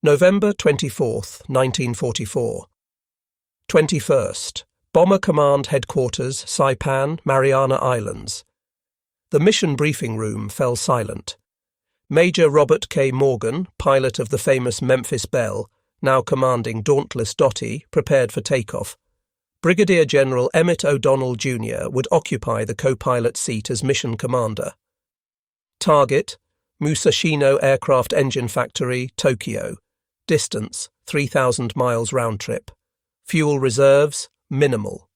November 24th, 1944. 21st. Bomber Command Headquarters, Saipan, Mariana Islands. The mission briefing room fell silent. Major Robert K. Morgan, pilot of the famous Memphis Belle, now commanding Dauntless Dottie, prepared for takeoff. Brigadier General Emmett O'Donnell, Jr. would occupy the co-pilot seat as mission commander. Target: Musashino Aircraft Engine Factory, Tokyo. Distance: 3,000 miles round trip. Fuel reserves: minimal.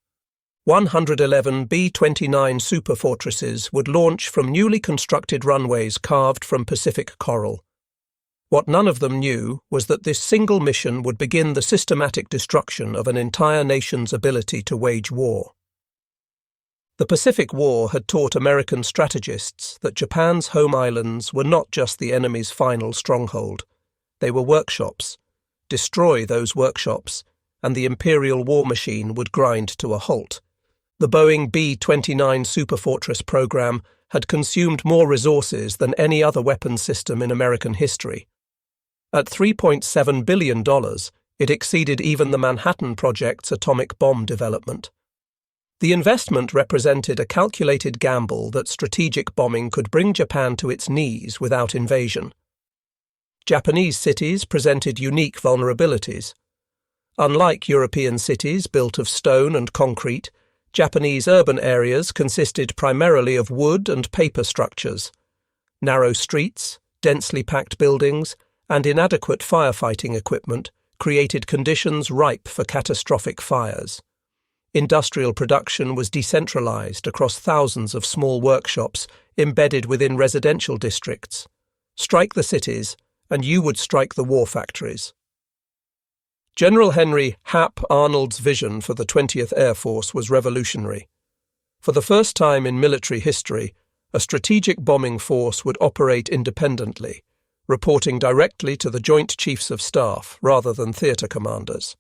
111 B-29 Superfortresses would launch from newly constructed runways carved from Pacific coral. What none of them knew was that this single mission would begin the systematic destruction of an entire nation's ability to wage war. The Pacific War had taught American strategists that Japan's home islands were not just the enemy's final stronghold. They were workshops. Destroy those workshops, and the Imperial war machine would grind to a halt. The Boeing B-29 Superfortress program had consumed more resources than any other weapons system in American history. At $3.7 billion, it exceeded even the Manhattan Project's atomic bomb development. The investment represented a calculated gamble that strategic bombing could bring Japan to its knees without invasion. Japanese cities presented unique vulnerabilities. Unlike European cities built of stone and concrete, Japanese urban areas consisted primarily of wood and paper structures. Narrow streets, densely packed buildings, and inadequate firefighting equipment created conditions ripe for catastrophic fires. Industrial production was decentralized across thousands of small workshops embedded within residential districts. Strike the cities, and you would strike the war factories. General Henry Hap Arnold's vision for the 20th Air Force was revolutionary. For the first time in military history, a strategic bombing force would operate independently, reporting directly to the Joint Chiefs of Staff rather than theatre commanders.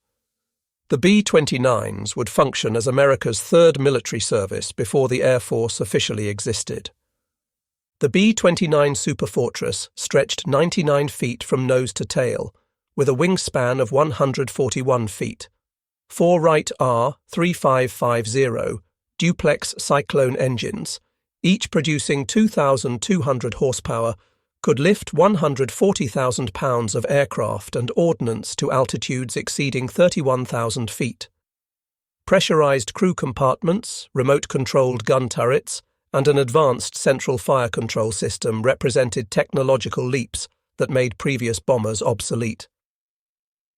The B-29s would function as America's third military service before the Air Force officially existed. The B-29 Superfortress stretched 99 feet from nose to tail, with a wingspan of 141 feet. 4 Wright R-3550 duplex Cyclone engines, each producing 2,200 horsepower, could lift 140,000 pounds of aircraft and ordnance to altitudes exceeding 31,000 feet. Pressurized crew compartments, remote-controlled gun turrets, and an advanced central fire control system represented technological leaps that made previous bombers obsolete.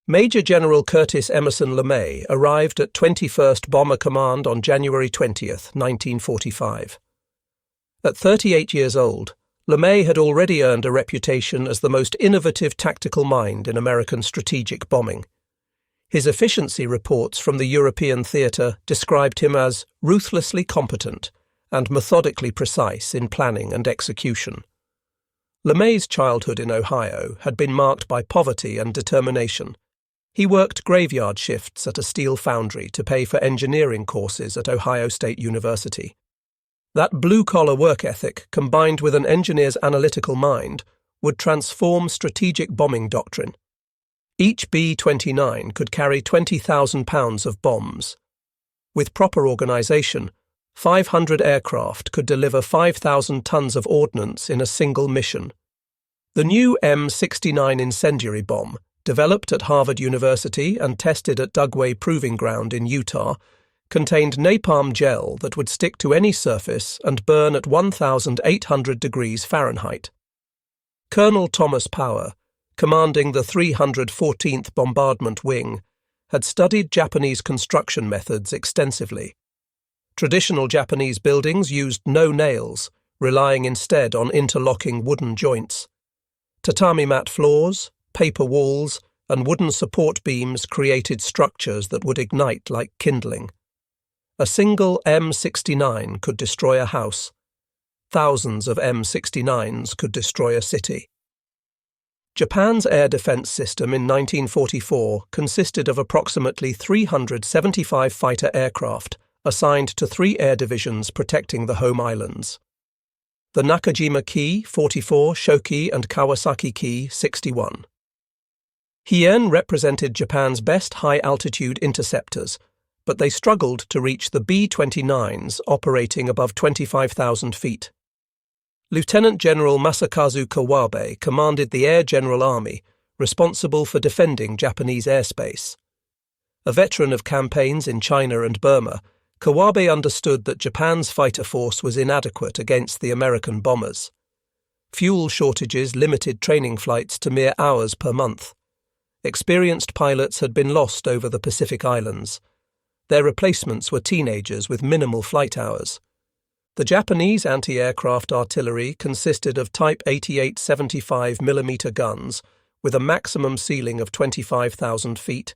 Major General Curtis LeMay arrived at 21st Bomber Command on January 20th, 1945. At 38 years old, LeMay had already earned a reputation as the most innovative tactical mind in American strategic bombing. His efficiency reports from the European theatre described him as ruthlessly competent and methodically precise in planning and execution. LeMay's childhood in Ohio had been marked by poverty and determination. He worked graveyard shifts at a steel foundry to pay for engineering courses at Ohio State University. That blue-collar work ethic, combined with an engineer's analytical mind, would transform strategic bombing doctrine. Each B-29 could carry 20,000 pounds of bombs. With proper organization, 500 aircraft could deliver 5,000 tons of ordnance in a single mission. The new M-69 incendiary bomb, developed at Harvard University and tested at Dugway Proving Ground in Utah, contained napalm gel that would stick to any surface and burn at 1,800 degrees Fahrenheit. Colonel Thomas Power, commanding the 314th Bombardment Wing, had studied Japanese construction methods extensively. Traditional Japanese buildings used no nails, relying instead on interlocking wooden joints. Tatami mat floors, paper walls, and wooden support beams created structures that would ignite like kindling. A single M-69 could destroy a house. Thousands of M-69s could destroy a city. Japan's air defense system in 1944 consisted of approximately 375 fighter aircraft assigned to 3 air divisions protecting the home islands. The Nakajima Ki 44, Shoki, and Kawasaki Ki 61. Hien represented Japan's best high-altitude interceptors, but they struggled to reach the B-29s operating above 25,000 feet. Lieutenant General Masakazu Kawabe commanded the Air General Army, responsible for defending Japanese airspace. A veteran of campaigns in China and Burma, Kawabe understood that Japan's fighter force was inadequate against the American bombers. Fuel shortages limited training flights to mere hours per month. Experienced pilots had been lost over the Pacific Islands. Their replacements were teenagers with minimal flight hours. The Japanese anti-aircraft artillery consisted of Type 88 75mm guns with a maximum ceiling of 25,000 feet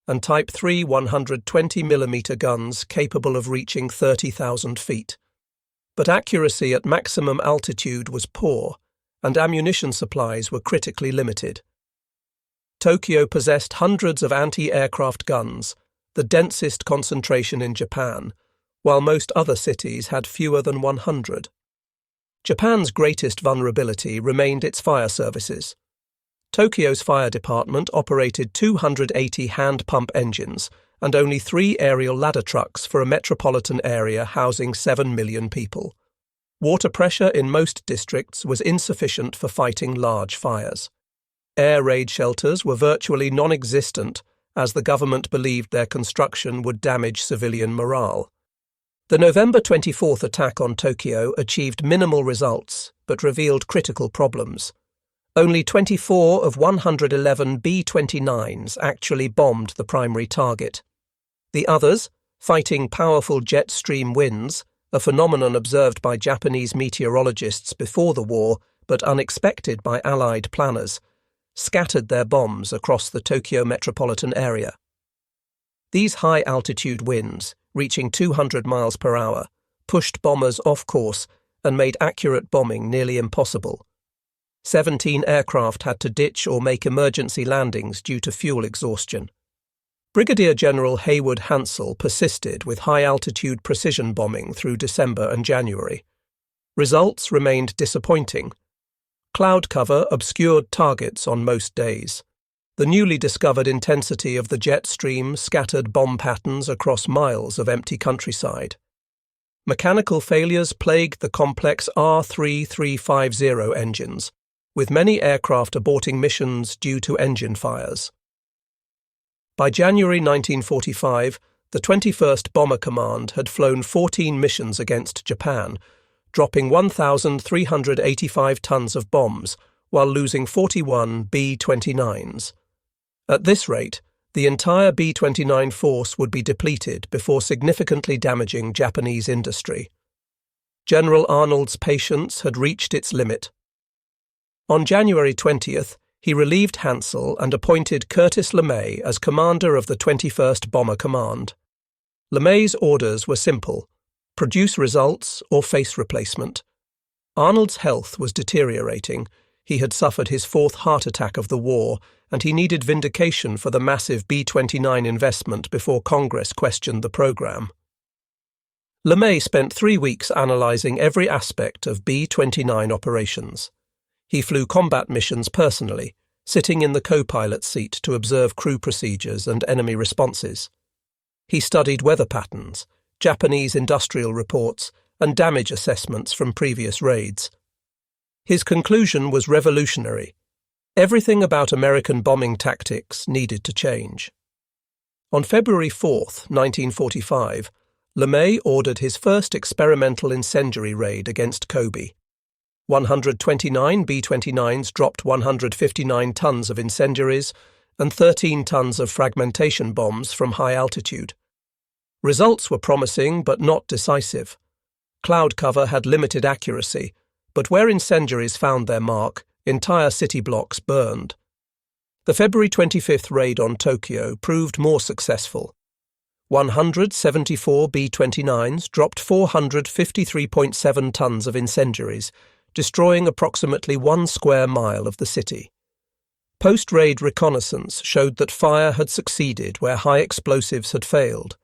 and Type 3 120mm guns capable of reaching 30,000 feet. But accuracy at maximum altitude was poor, and ammunition supplies were critically limited. Tokyo possessed hundreds of anti-aircraft guns, the densest concentration in Japan, while most other cities had fewer than 100. Japan's greatest vulnerability remained its fire services. Tokyo's fire department operated 280 hand-pump engines and only 3 aerial ladder trucks for a metropolitan area housing 7 million people. Water pressure in most districts was insufficient for fighting large fires. Air raid shelters were virtually non-existent, as the government believed their construction would damage civilian morale. The November 24th attack on Tokyo achieved minimal results, but revealed critical problems. Only 24 of 111 B-29s actually bombed the primary target. The others, fighting powerful jet stream winds, a phenomenon observed by Japanese meteorologists before the war but unexpected by Allied planners, scattered their bombs across the Tokyo metropolitan area. These high-altitude winds, reaching 200 miles per hour, pushed bombers off course and made accurate bombing nearly impossible. 17 aircraft had to ditch or make emergency landings due to fuel exhaustion. Brigadier General Haywood Hansell persisted with high-altitude precision bombing through December and January. Results remained disappointing. Cloud cover obscured targets on most days. The newly discovered intensity of the jet stream scattered bomb patterns across miles of empty countryside. Mechanical failures plagued the complex R-3350 engines, with many aircraft aborting missions due to engine fires. By January 1945, the 21st Bomber Command had flown 14 missions against Japan, dropping 1,385 tons of bombs while losing 41 B-29s. At this rate, the entire B-29 force would be depleted before significantly damaging Japanese industry. General Arnold's patience had reached its limit. On January 20th, he relieved Hansell and appointed Curtis LeMay as commander of the 21st Bomber Command. LeMay's orders were simple: produce results or face replacement. Arnold's health was deteriorating. He had suffered his 4th heart attack of the war, and he needed vindication for the massive B-29 investment before Congress questioned the program. LeMay spent 3 weeks analyzing every aspect of B-29 operations. He flew combat missions personally, sitting in the co-pilot seat to observe crew procedures and enemy responses. He studied weather patterns, Japanese industrial reports, and damage assessments from previous raids. His conclusion was revolutionary. Everything about American bombing tactics needed to change. On February 4, 1945, LeMay ordered his first experimental incendiary raid against Kobe. 129 B-29s dropped 159 tons of incendiaries and 13 tons of fragmentation bombs from high altitude. Results were promising but not decisive. Cloud cover had limited accuracy, but where incendiaries found their mark, entire city blocks burned. The February 25th raid on Tokyo proved more successful. 174 B-29s dropped 453.7 tons of incendiaries, destroying approximately 1 square mile of the city. Post-raid reconnaissance showed that fire had succeeded where high explosives had failed.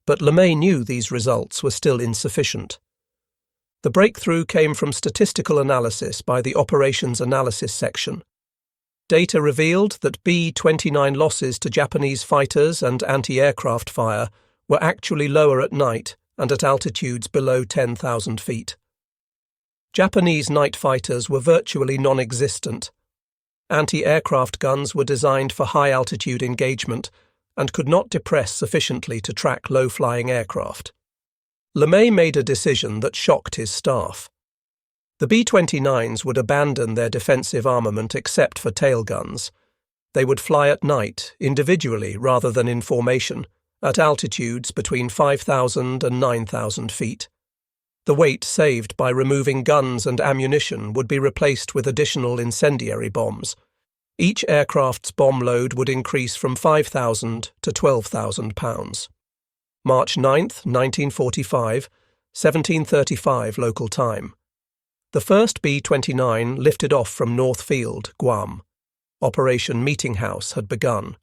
But LeMay knew these results were still insufficient. The breakthrough came from statistical analysis by the Operations Analysis Section. Data revealed that B-29 losses to Japanese fighters and anti-aircraft fire were actually lower at night and at altitudes below 10,000 feet. Japanese night fighters were virtually non-existent. Anti-aircraft guns were designed for high-altitude engagement and could not depress sufficiently to track low-flying aircraft. LeMay made a decision that shocked his staff. The B-29s would abandon their defensive armament except for tail guns. They would fly at night, individually rather than in formation, at altitudes between 5,000 and 9,000 feet. The weight saved by removing guns and ammunition would be replaced with additional incendiary bombs. Each aircraft's bomb load would increase from 5,000 to 12,000 pounds. March 9, 1945, 17:35 local time. The first B-29 lifted off from North Field, Guam. Operation Meetinghouse had begun.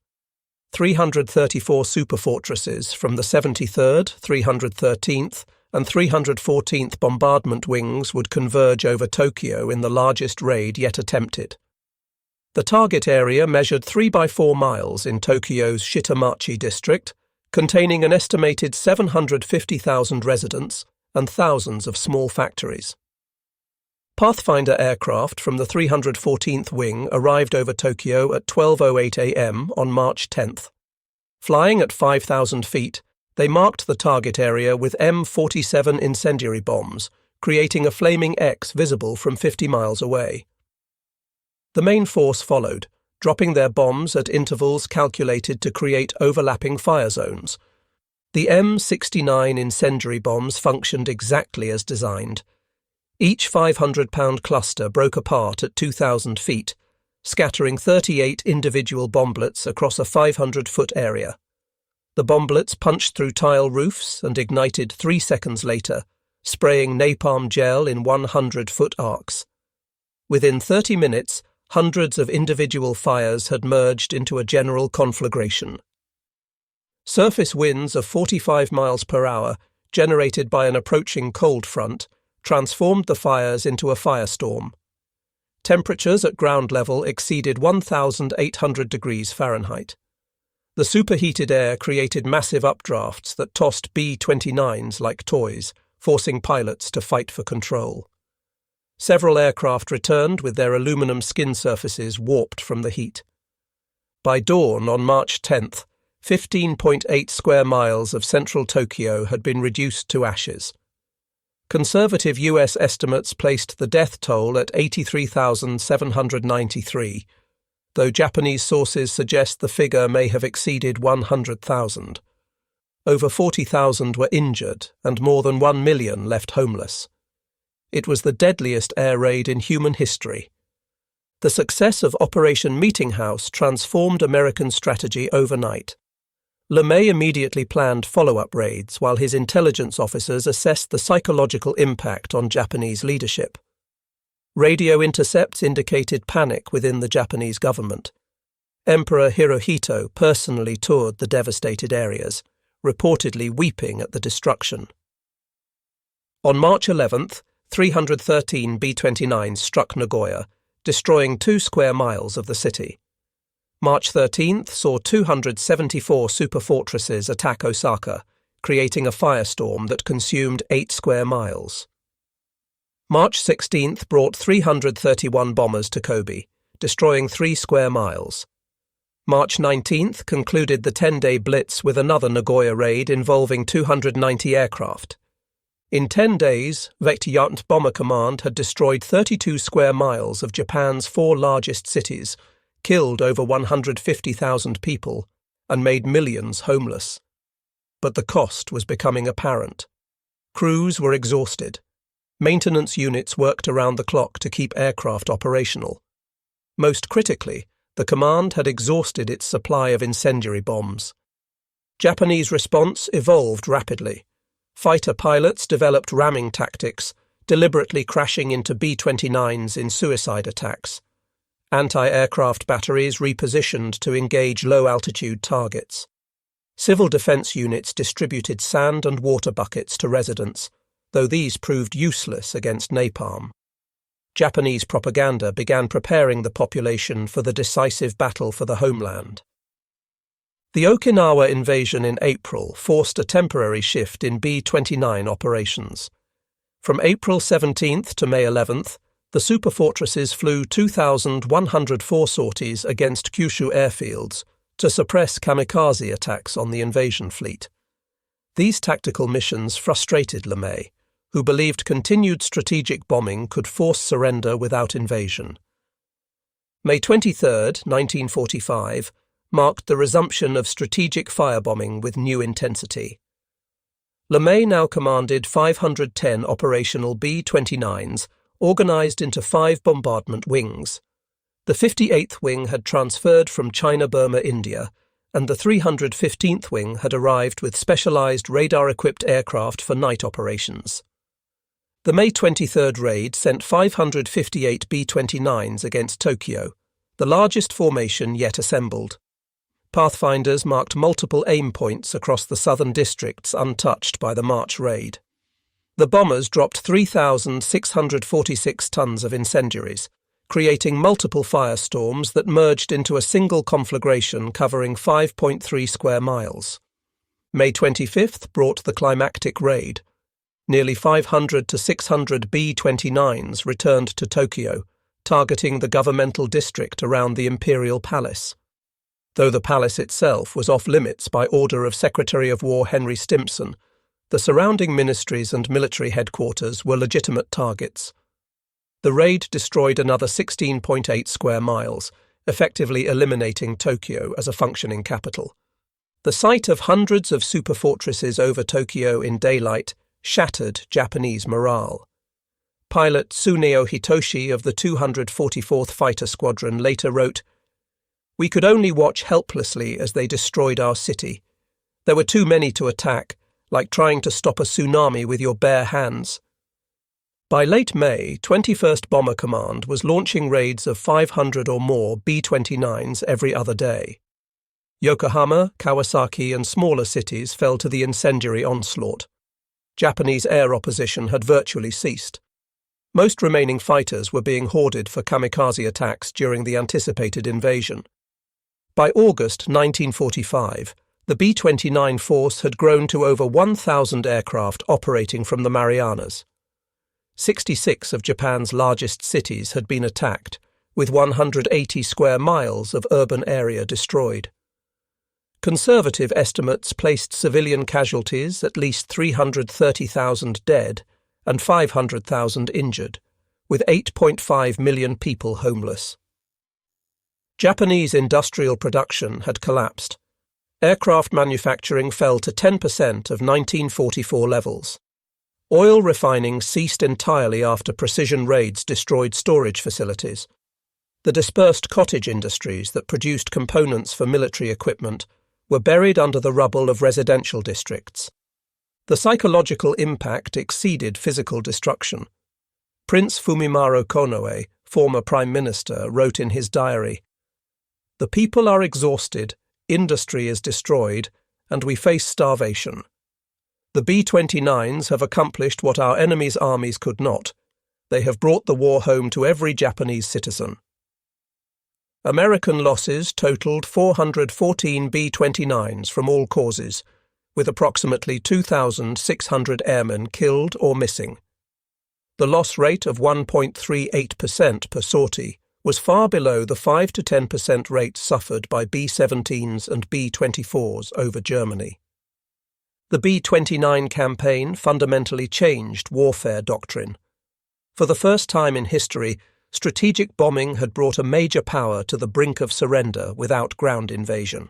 334 Superfortresses from the 73rd, 313th, and 314th Bombardment Wings would converge over Tokyo in the largest raid yet attempted. The target area measured 3 by 4 miles in Tokyo's Shitamachi district, containing an estimated 750,000 residents and thousands of small factories. Pathfinder aircraft from the 314th Wing arrived over Tokyo at 12:08 a.m. on March 10th. Flying at 5,000 feet, they marked the target area with M47 incendiary bombs, creating a flaming X visible from 50 miles away. The main force followed, dropping their bombs at intervals calculated to create overlapping fire zones. The M69 incendiary bombs functioned exactly as designed. Each 500-pound cluster broke apart at 2,000 feet, scattering 38 individual bomblets across a 500-foot area. The bomblets punched through tile roofs and ignited 3 seconds later, spraying napalm gel in 100-foot arcs. Within 30 minutes, hundreds of individual fires had merged into a general conflagration. Surface winds of 45 miles per hour, generated by an approaching cold front, transformed the fires into a firestorm. Temperatures at ground level exceeded 1,800 degrees Fahrenheit. The superheated air created massive updrafts that tossed B-29s like toys, forcing pilots to fight for control. Several aircraft returned with their aluminum skin surfaces warped from the heat. By dawn on March 10th, 15.8 square miles of central Tokyo had been reduced to ashes. Conservative US estimates placed the death toll at 83,793, though Japanese sources suggest the figure may have exceeded 100,000. Over 40,000 were injured and more than 1 million left homeless. It was the deadliest air raid in human history. The success of Operation Meetinghouse transformed American strategy overnight. LeMay immediately planned follow-up raids while his intelligence officers assessed the psychological impact on Japanese leadership. Radio intercepts indicated panic within the Japanese government. Emperor Hirohito personally toured the devastated areas, reportedly weeping at the destruction. On March 11th, 313 B-29s struck Nagoya, destroying 2 square miles of the city. March 13th saw 274 superfortresses attack Osaka, creating a firestorm that consumed 8 square miles. March 16th brought 331 bombers to Kobe, destroying 3 square miles. March 19th concluded the 10-day blitz with another Nagoya raid involving 290 aircraft. In 10 days, Vector Bomber Command had destroyed 32 square miles of Japan's 4 largest cities, killed over 150,000 people, and made millions homeless. But the cost was becoming apparent. Crews were exhausted. Maintenance units worked around the clock to keep aircraft operational. Most critically, the command had exhausted its supply of incendiary bombs. Japanese response evolved rapidly. Fighter pilots developed ramming tactics, deliberately crashing into B-29s in suicide attacks. Anti-aircraft batteries repositioned to engage low-altitude targets. Civil defense units distributed sand and water buckets to residents, though these proved useless against napalm. Japanese propaganda began preparing the population for the decisive battle for the homeland. The Okinawa invasion in April forced a temporary shift in B-29 operations. From April 17th to May 11th, the Superfortresses flew 2,104 sorties against Kyushu airfields to suppress kamikaze attacks on the invasion fleet. These tactical missions frustrated LeMay, who believed continued strategic bombing could force surrender without invasion. May 23, 1945, marked the resumption of strategic firebombing with new intensity. LeMay now commanded 510 operational B-29s, organized into 5 bombardment wings. The 58th Wing had transferred from China-Burma, India, and the 315th Wing had arrived with specialized radar-equipped aircraft for night operations. The May 23rd raid sent 558 B-29s against Tokyo, the largest formation yet assembled. Pathfinders marked multiple aim points across the southern districts untouched by the March raid. The bombers dropped 3,646 tons of incendiaries, creating multiple firestorms that merged into a single conflagration covering 5.3 square miles. May 25th brought the climactic raid. Nearly 500 to 600 B-29s returned to Tokyo, targeting the governmental district around the Imperial Palace. Though the palace itself was off-limits by order of Secretary of War Henry Stimson, the surrounding ministries and military headquarters were legitimate targets. The raid destroyed another 16.8 square miles, effectively eliminating Tokyo as a functioning capital. The sight of hundreds of superfortresses over Tokyo in daylight shattered Japanese morale. Pilot Tsuneo Hitoshi of the 244th Fighter Squadron later wrote, "We could only watch helplessly as they destroyed our city. There were too many to attack, like trying to stop a tsunami with your bare hands." By late May, 21st Bomber Command was launching raids of 500 or more B-29s every other day. Yokohama, Kawasaki, and smaller cities fell to the incendiary onslaught. Japanese air opposition had virtually ceased. Most remaining fighters were being hoarded for kamikaze attacks during the anticipated invasion. By August 1945, the B-29 force had grown to over 1,000 aircraft operating from the Marianas. 66 of Japan's largest cities had been attacked, with 180 square miles of urban area destroyed. Conservative estimates placed civilian casualties at least 330,000 dead and 500,000 injured, with 8.5 million people homeless. Japanese industrial production had collapsed. Aircraft manufacturing fell to 10% of 1944 levels. Oil refining ceased entirely after precision raids destroyed storage facilities. The dispersed cottage industries that produced components for military equipment were buried under the rubble of residential districts. The psychological impact exceeded physical destruction. Prince Fumimaro Konoe, former Prime Minister, wrote in his diary, "The people are exhausted, industry is destroyed, and we face starvation. The B-29s have accomplished what our enemies' armies could not. They have brought the war home to every Japanese citizen." American losses totaled 414 B-29s from all causes, with approximately 2,600 airmen killed or missing. The loss rate of 1.38% per sortie was far below the 5 to 10% rate suffered by B-17s and B-24s over Germany. The B-29 campaign fundamentally changed warfare doctrine. For the first time in history, strategic bombing had brought a major power to the brink of surrender without ground invasion.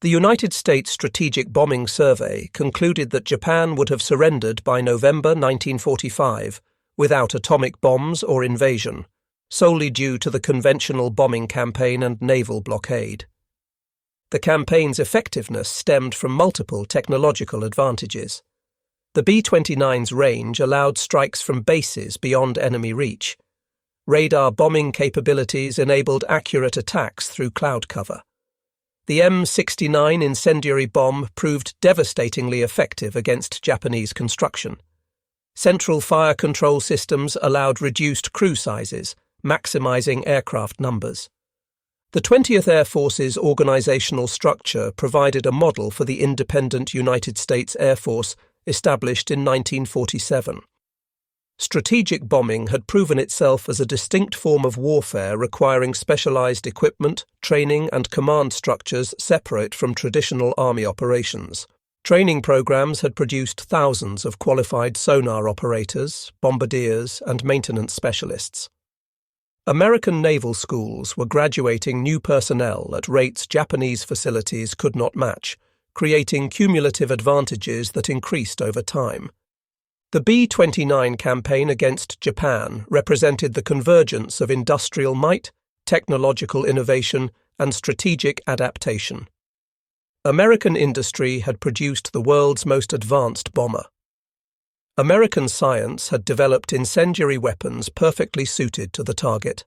The United States Strategic Bombing Survey concluded that Japan would have surrendered by November 1945 without atomic bombs or invasion, solely due to the conventional bombing campaign and naval blockade. The campaign's effectiveness stemmed from multiple technological advantages. The B-29's range allowed strikes from bases beyond enemy reach. Radar bombing capabilities enabled accurate attacks through cloud cover. The M69 incendiary bomb proved devastatingly effective against Japanese construction. Central fire control systems allowed reduced crew sizes, maximizing aircraft numbers. The 20th Air Force's organizational structure provided a model for the independent United States Air Force established in 1947. Strategic bombing had proven itself as a distinct form of warfare requiring specialized equipment, training, and command structures separate from traditional Army operations. Training programs had produced thousands of qualified sonar operators, bombardiers, and maintenance specialists. American naval schools were graduating new personnel at rates Japanese facilities could not match, creating cumulative advantages that increased over time. The B-29 campaign against Japan represented the convergence of industrial might, technological innovation, and strategic adaptation. American industry had produced the world's most advanced bomber. American science had developed incendiary weapons perfectly suited to the target.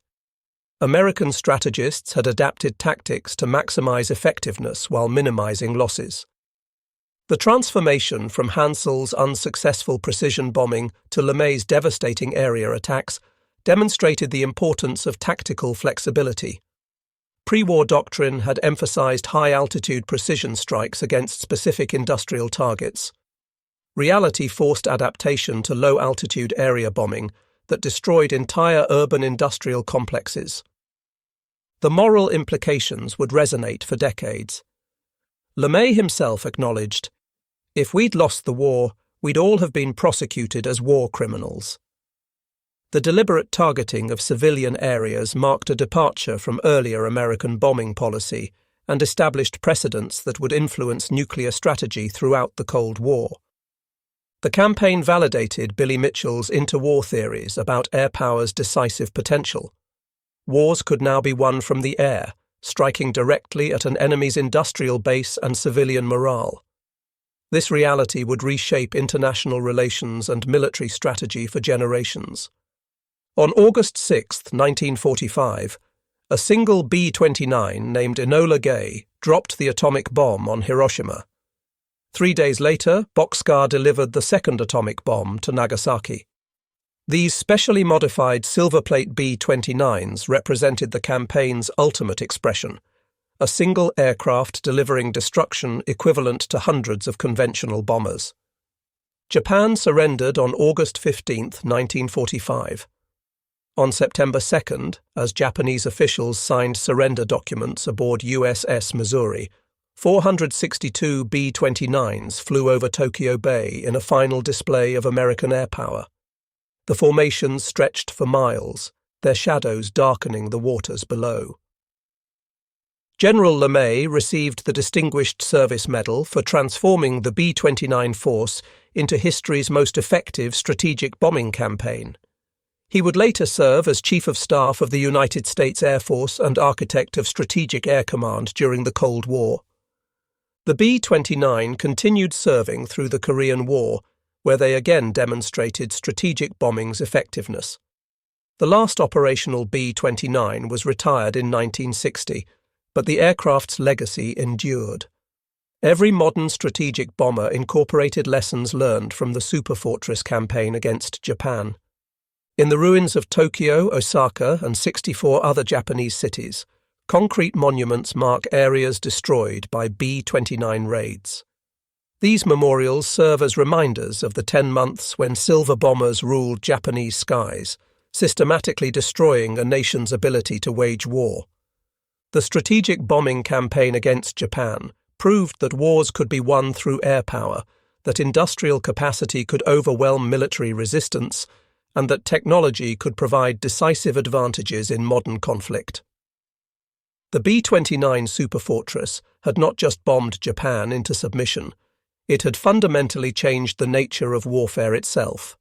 American strategists had adapted tactics to maximize effectiveness while minimizing losses. The transformation from Hansel's unsuccessful precision bombing to LeMay's devastating area attacks demonstrated the importance of tactical flexibility. Pre-war doctrine had emphasized high-altitude precision strikes against specific industrial targets. Reality forced adaptation to low-altitude area bombing that destroyed entire urban industrial complexes. The moral implications would resonate for decades. LeMay himself acknowledged, "If we'd lost the war, we'd all have been prosecuted as war criminals." The deliberate targeting of civilian areas marked a departure from earlier American bombing policy and established precedents that would influence nuclear strategy throughout the Cold War. The campaign validated Billy Mitchell's interwar theories about air power's decisive potential. Wars could now be won from the air, striking directly at an enemy's industrial base and civilian morale. This reality would reshape international relations and military strategy for generations. On August 6, 1945, a single B-29 named Enola Gay dropped the atomic bomb on Hiroshima. 3 days later, Bockscar delivered the second atomic bomb to Nagasaki. These specially modified silverplate B-29s represented the campaign's ultimate expression, a single aircraft delivering destruction equivalent to hundreds of conventional bombers. Japan surrendered on August 15, 1945. On September 2, as Japanese officials signed surrender documents aboard USS Missouri, 462 B-29s flew over Tokyo Bay in a final display of American airpower. The formations stretched for miles, their shadows darkening the waters below. General LeMay received the Distinguished Service Medal for transforming the B-29 force into history's most effective strategic bombing campaign. He would later serve as Chief of Staff of the United States Air Force and architect of Strategic Air Command during the Cold War. The B-29 continued serving through the Korean War, where they again demonstrated strategic bombing's effectiveness. The last operational B-29 was retired in 1960, but the aircraft's legacy endured. Every modern strategic bomber incorporated lessons learned from the Superfortress campaign against Japan. In the ruins of Tokyo, Osaka, and 64 other Japanese cities, concrete monuments mark areas destroyed by B-29 raids. These memorials serve as reminders of the 10 months when silver bombers ruled Japanese skies, systematically destroying a nation's ability to wage war. The strategic bombing campaign against Japan proved that wars could be won through air power, that industrial capacity could overwhelm military resistance, and that technology could provide decisive advantages in modern conflict. The B-29 Superfortress had not just bombed Japan into submission, it had fundamentally changed the nature of warfare itself.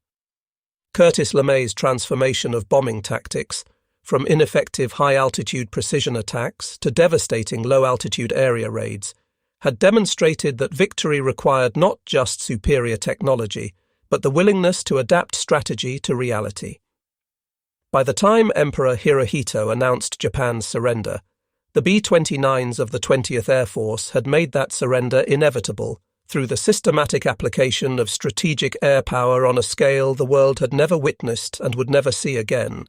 Curtis LeMay's transformation of bombing tactics, from ineffective high-altitude precision attacks to devastating low-altitude area raids, had demonstrated that victory required not just superior technology, but the willingness to adapt strategy to reality. By the time Emperor Hirohito announced Japan's surrender, the B-29s of the 20th Air Force had made that surrender inevitable, through the systematic application of strategic air power on a scale the world had never witnessed and would never see again,